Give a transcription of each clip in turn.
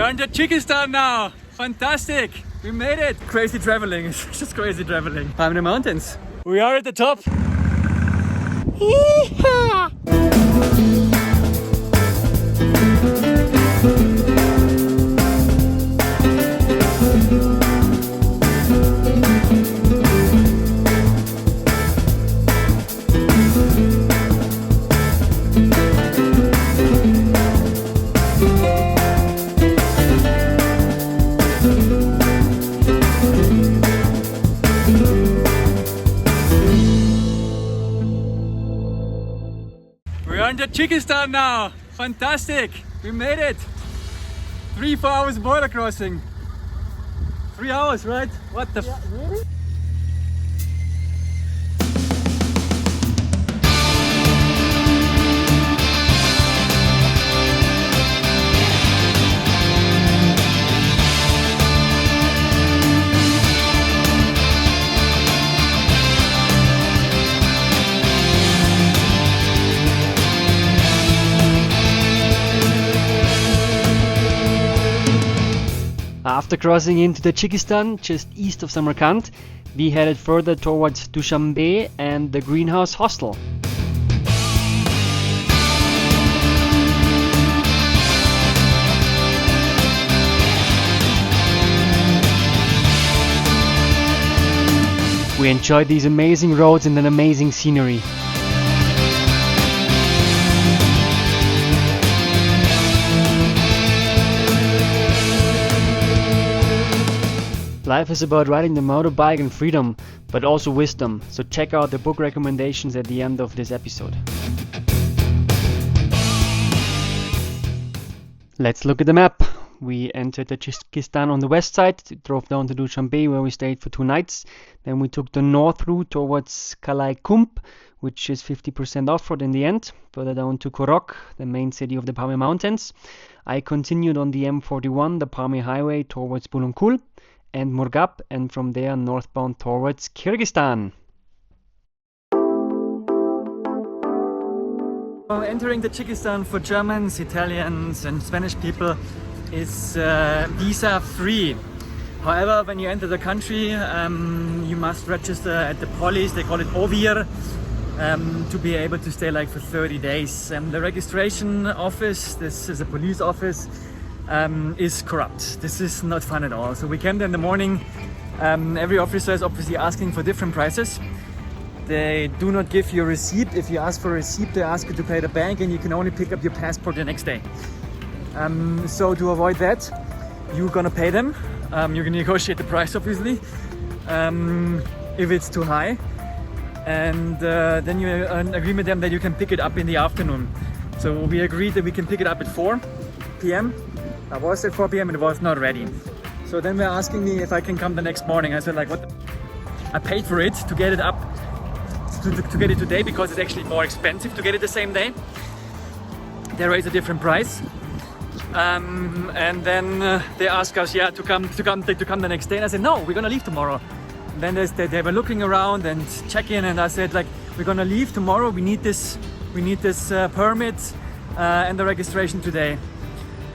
are in Tajikistan now. Fantastic. We made it. Crazy traveling. It's just crazy traveling. I'm in the mountains. We are at the top. Yeehaw! We are in Tajikistan now. Fantastic. We made it. 3-4 hours border crossing. 3 hours, right? What the really? After crossing into Tajikistan, just east of Samarkand, we headed further towards Dushanbe and the Greenhouse Hostel. We enjoyed these amazing roads and an amazing scenery. Life is about riding the motorbike and freedom, but also wisdom, so check out the book recommendations at the end of this episode. Let's look at the map. We entered Tajikistan on the west side, drove down to Dushanbe where we stayed for 2 nights. Then we took the north route towards Qal'ai Khumb, which is 50% off-road in the end, further down to Khorog, the main city of the Pamir mountains. I continued on the M41, the Pamir highway, towards Bulungkul and Murgab, and from there northbound towards Kyrgyzstan. Entering Tajikistan for Germans, Italians and Spanish people is visa free. However, when you enter the country, you must register at the police, they call it OVIR, to be able to stay like for 30 days. The registration office, this is a police office, is corrupt. This is not fun at all. So we came there in the morning. Every officer is obviously asking for different prices. They do not give you a receipt. If you ask for a receipt, they ask you to pay the bank and you can only pick up your passport the next day. So to avoid that, you're gonna pay them. You're gonna negotiate the price obviously, if it's too high. And then you agree with them that you can pick it up in the afternoon. So we agreed that we can pick it up at 4 p.m. I was at 4 p.m. and it was not ready. So then they're asking me if I can come the next morning. I said like, what? I paid for it to get it up, to get it today because it's actually more expensive to get it the same day. They raise a different price. And then they ask us, to come the next day. And I said, no, we're gonna leave tomorrow. And then they were looking around and checking, and I said like, we're gonna leave tomorrow. We need this permit and the registration today.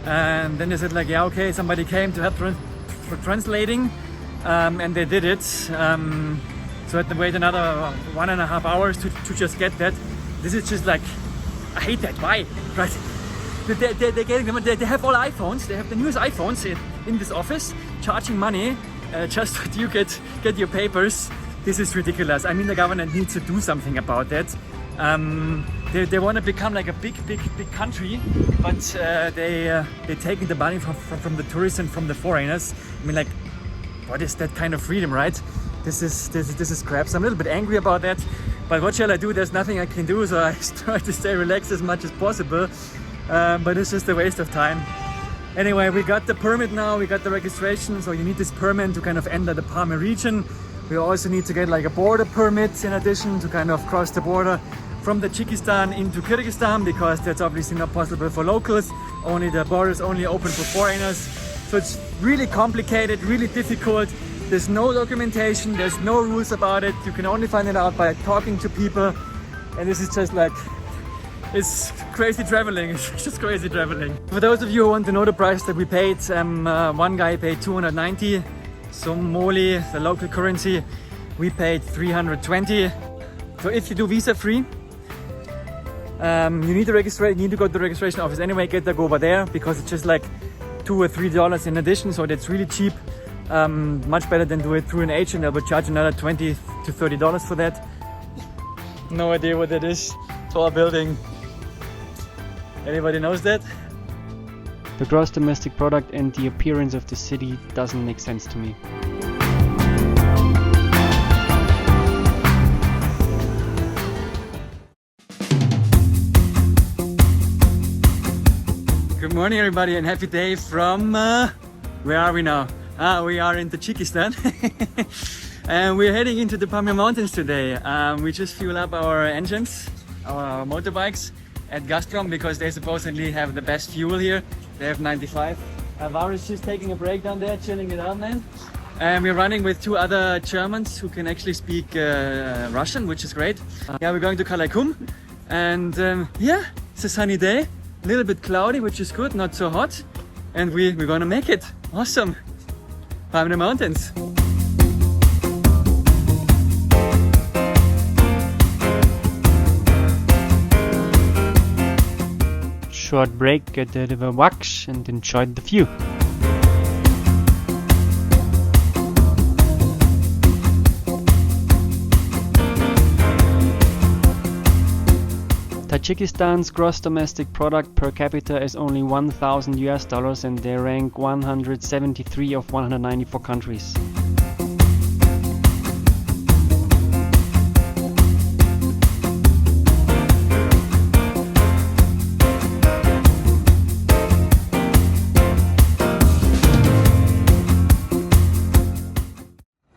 And then they said like, yeah, okay, somebody came to help for translating, and they did it. So I had to wait another 1.5 hours to just get that. This is just like, I hate that. Why? Right? They have all iPhones. They have the newest iPhones in this office, charging money just so you get your papers. This is ridiculous. I mean, the government needs to do something about that. They want to become like a big country, but they're taking the money from the tourists and from the foreigners. I mean, like, what is that kind of freedom, right? This is crap. So I'm a little bit angry about that, but what shall I do? There's nothing I can do, so I try to stay relaxed as much as possible. But it's just a waste of time. Anyway, we got the permit now, we got the registration, so you need this permit to kind of enter the Pamir region. We also need to get like a border permit in addition to kind of cross the border from Tajikistan into Kyrgyzstan, because that's obviously not possible for locals. Only the border is only open for foreigners. So it's really complicated, really difficult. There's no documentation, there's no rules about it. You can only find it out by talking to people. And this is just like, It's crazy traveling. It's just crazy traveling. For those of you who want to know the price that we paid, one guy paid 290 Somali, the local currency. We paid 320. So if you do visa free, you need to register. You need to go to the registration office anyway. Get there, go over there, because it's just like $2 or $3 in addition. So that's really cheap. Much better than do it through an agent. They will charge another $20 to $30 for that. No idea what that is. Tall building. Anybody knows that? The gross domestic product and the appearance of the city doesn't make sense to me. Good morning everybody and happy day from, where are we now? We are in Tajikistan and we're heading into the Pamir mountains today. We just fuel up our engines, our motorbikes at Gazprom because they supposedly have the best fuel here. They have 95. Var is just taking a break down there, chilling it out, man. And we're running with two other Germans who can actually speak Russian, which is great. Yeah, we're going to Qal'ai Khumb and yeah, it's a sunny day. A little bit cloudy, which is good, not so hot. And we're gonna make it. Awesome. Pamir mountains. Short break at the river Waksh and enjoyed the view. Tajikistan's gross domestic product per capita is only $1,000 and they rank 173 of 194 countries.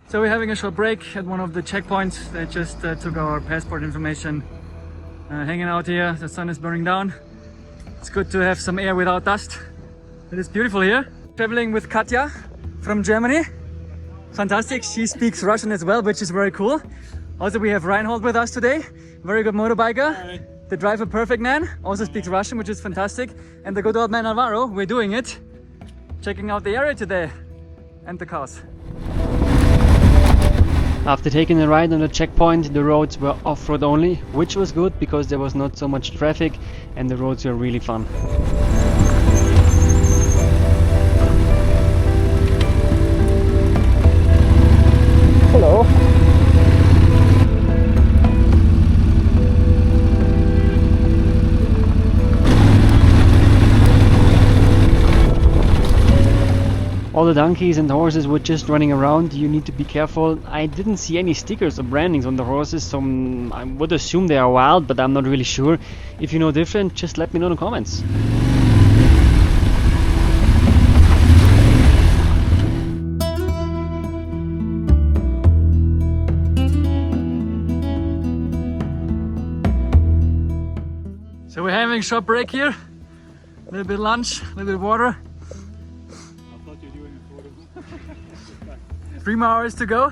So we're having a short break at one of the checkpoints. They just took our passport information. Hanging out here, the sun is burning down. It's good to have some air without dust. It is beautiful here. Traveling with Katja from Germany. Fantastic, she speaks Russian as well, which is very cool. Also we have Reinhold with us today. Very good motorbiker. Hi. The driver perfect man, also speaks Russian, which is fantastic. And the good old man Alvaro, we're doing it. Checking out the area today and the cars. After taking a ride on the checkpoint, the roads were off-road only, which was good because there was not so much traffic and the roads were really fun. Hello. All the donkeys and horses were just running around. You need to be careful. I didn't see any stickers or brandings on the horses, so I would assume they are wild, but I'm not really sure. If you know different, just let me know in the comments. So we're having a short break here. A little bit of lunch, a little bit of water. 3 more hours to go.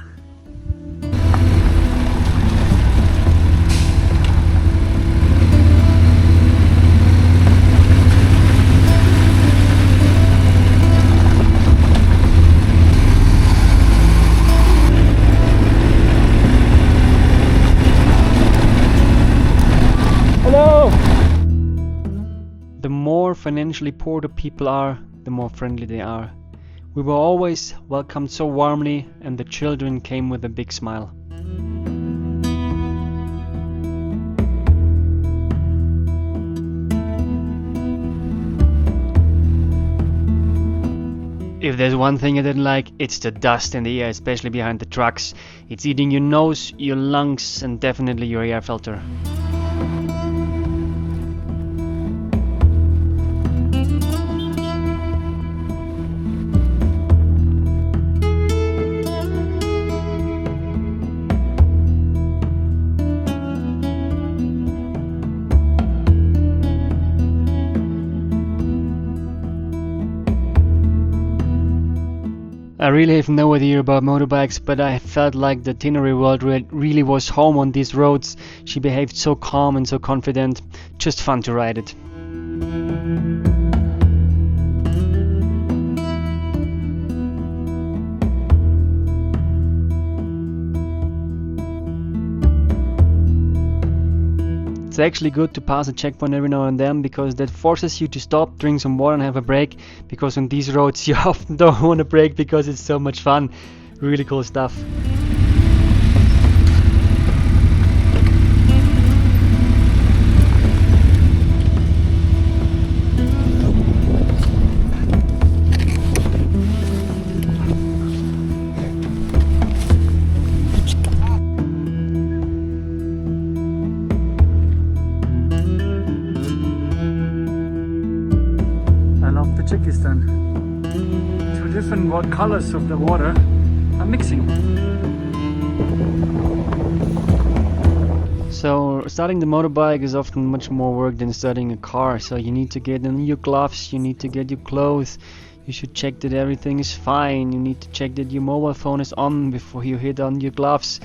Hello! The more financially poor the people are, the more friendly they are. We were always welcomed so warmly and the children came with a big smile. If there's one thing I didn't like, it's the dust in the air, especially behind the trucks. It's eating your nose, your lungs and definitely your air filter. I really have no idea about motorbikes, but I felt like the itinerary world really was home on these roads. She behaved so calm and so confident. Just fun to ride it. It's actually good to pass a checkpoint every now and then, because that forces you to stop, drink some water and have a break, because on these roads you often don't want to break because it's so much fun. Really cool stuff. Tajikistan. Two different colors of the water are mixing. So starting the motorbike is often much more work than starting a car. So you need to get in your gloves, you need to get your clothes, you should check that everything is fine, you need to check that your mobile phone is on before you hit on your gloves.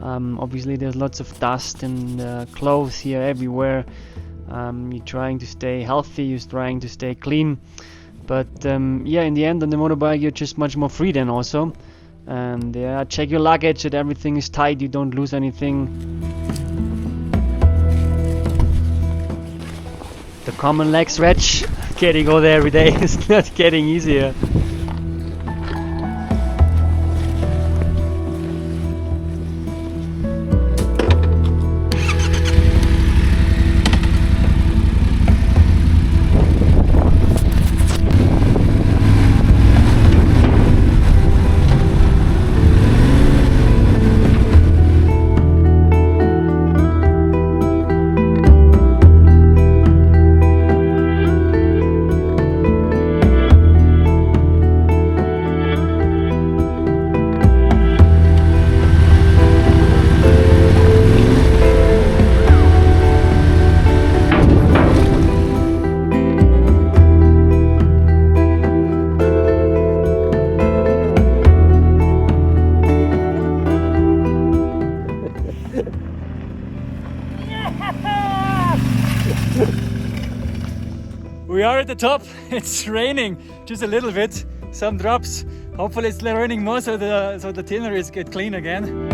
Obviously there's lots of dust and clothes here everywhere. You're trying to stay healthy, you're trying to stay clean, but yeah, in the end on the motorbike you're just much more free then also. And yeah, check your luggage that everything is tight, you don't lose anything. The common leg stretch, getting over there every day is not getting easier. We are at the top. It's raining just a little bit, some drops. Hopefully it's raining more so the itineraries get clean again.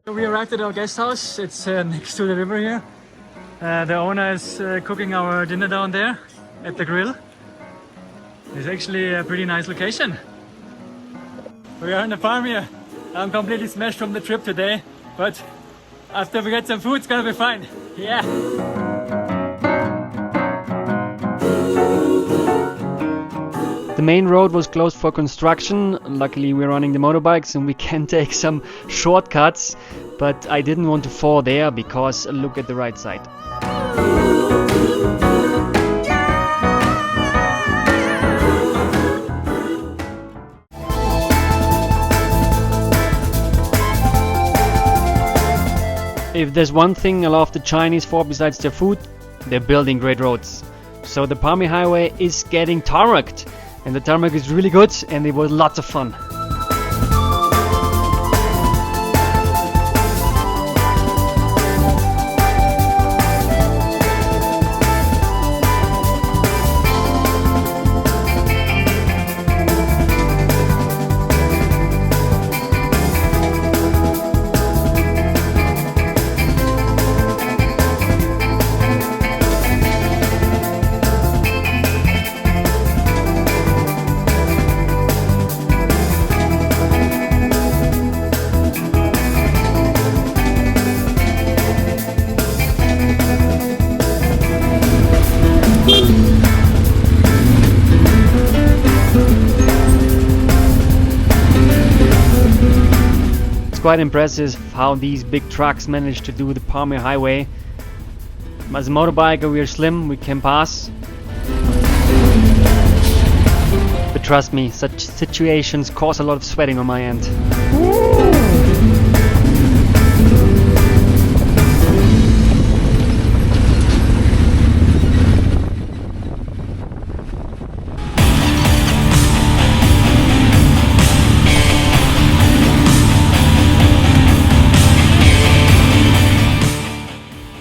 We arrived at our guest house. It's next to the river here. The owner is cooking our dinner down there at the grill. It's actually a pretty nice location. We are in the Pamir. I'm completely smashed from the trip today, but after we get some food, it's gonna be fine. Yeah. The main road was closed for construction. Luckily we're running the motorbikes and we can take some shortcuts, but I didn't want to fall there because look at the right side. If there's one thing I love the Chinese for besides their food, they're building great roads. So the Pamir highway is getting tarmacked. And the tarmac is really good and it was lots of fun. quite impressive how these big trucks manage to do the Pamir highway. As a motorbiker we are slim, we can pass. But trust me, such situations cause a lot of sweating on my end.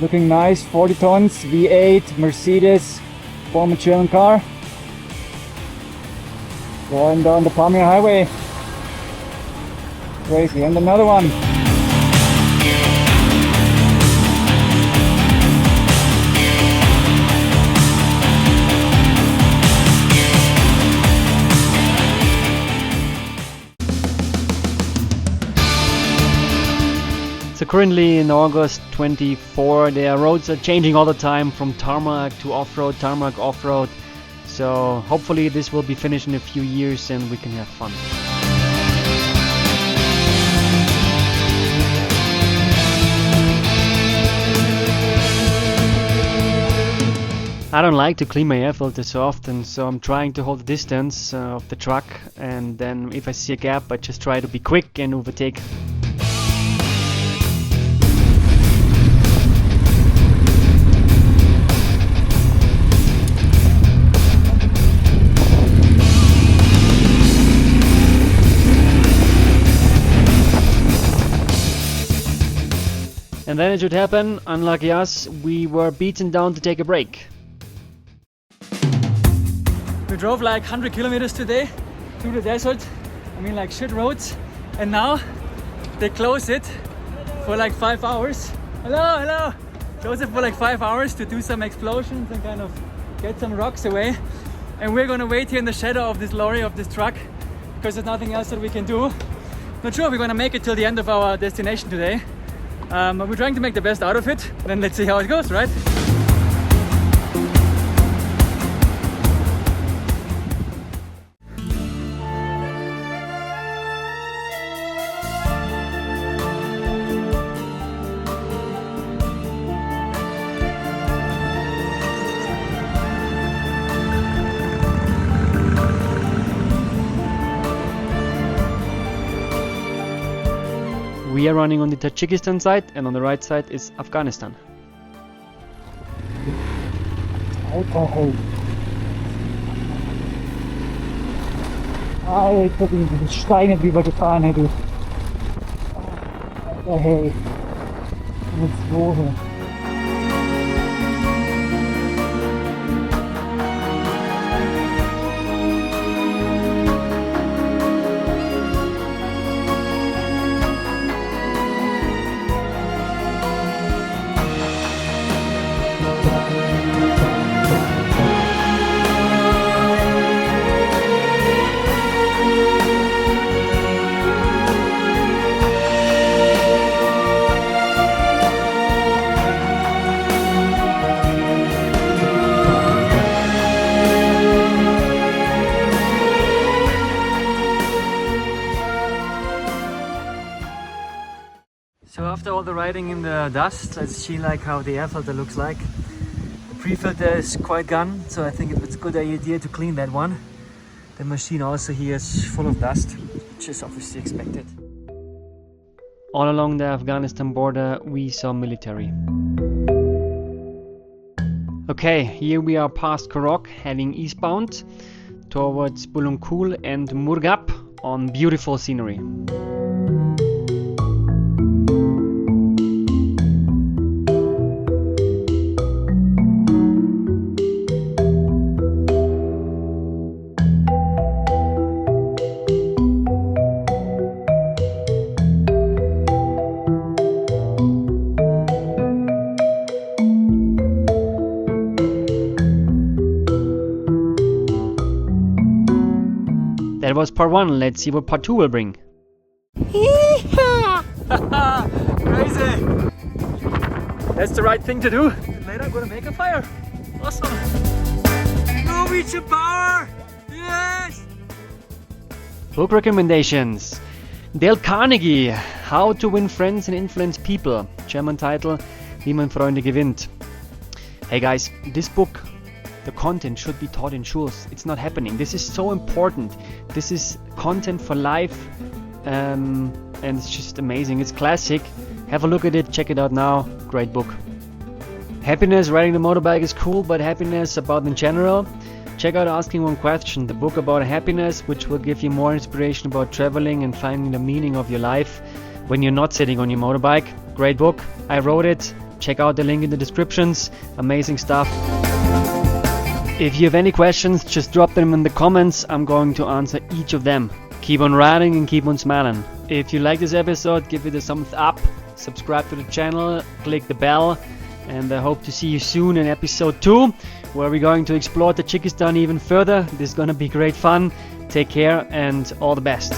Looking nice, 40 tons, V8, Mercedes, former German car. Going down the Pamir highway. Crazy, and another one. So currently in August 24, the roads are changing all the time from tarmac to off-road, tarmac, off-road. So hopefully this will be finished in a few years and we can have fun. I don't like to clean my air filter so often, so I'm trying to hold the distance of the truck, and then if I see a gap I just try to be quick and overtake. And then it should happen, unlucky us, we were beaten down to take a break. We drove like 100 kilometers today through the desert. I mean, like shit roads. And now they close it for like 5 hours. Hello, hello! Close it for like 5 hours to do some explosions and kind of get some rocks away. And we're gonna wait here in the shadow of this lorry, of this truck, because there's nothing else that we can do. Not sure if we're gonna make it till the end of our destination today. But we're trying to make the best out of it. Then let's see how it goes, right? We are running on the Tajikistan side, and on the right side is Afghanistan. Alter, diese Steine, die wir gefahren hätten. Alter, hey. Jetzt wohin? So after all the riding in the dust, let's see like how the air filter looks like. The pre-filter is quite gone, so I think it's a good idea to clean that one. The machine also here is full of dust, which is obviously expected. All along the Afghanistan border we saw military. Okay, here we are past Khorog, heading eastbound towards Bulunkhul and Murgab on beautiful scenery. That was part 1, let's see what part 2 will bring. Crazy! That's the right thing to do. Later I'm gonna make a fire. Awesome! Norwegian power! Yes! Book recommendations. Dale Carnegie, How to Win Friends and Influence People. German title, Wie man Freunde gewinnt. Hey guys, this book, the content should be taught in schools. It's not happening. This is so important. This is content for life, and it's just amazing. It's classic. Have a look at it, check it out now. Great book. Happiness, riding the motorbike is cool, but happiness about in general. Check out Asking One Question, the book about happiness, which will give you more inspiration about traveling and finding the meaning of your life when you're not sitting on your motorbike. Great book. I wrote it. Check out the link in the descriptions. Amazing stuff. If you have any questions, just drop them in the comments. I'm going to answer each of them. Keep on riding and keep on smiling. If you like this episode, give it a thumbs up. Subscribe to the channel. Click the bell. And I hope to see you soon in episode 2, where we're going to explore Tajikistan even further. This is going to be great fun. Take care and all the best.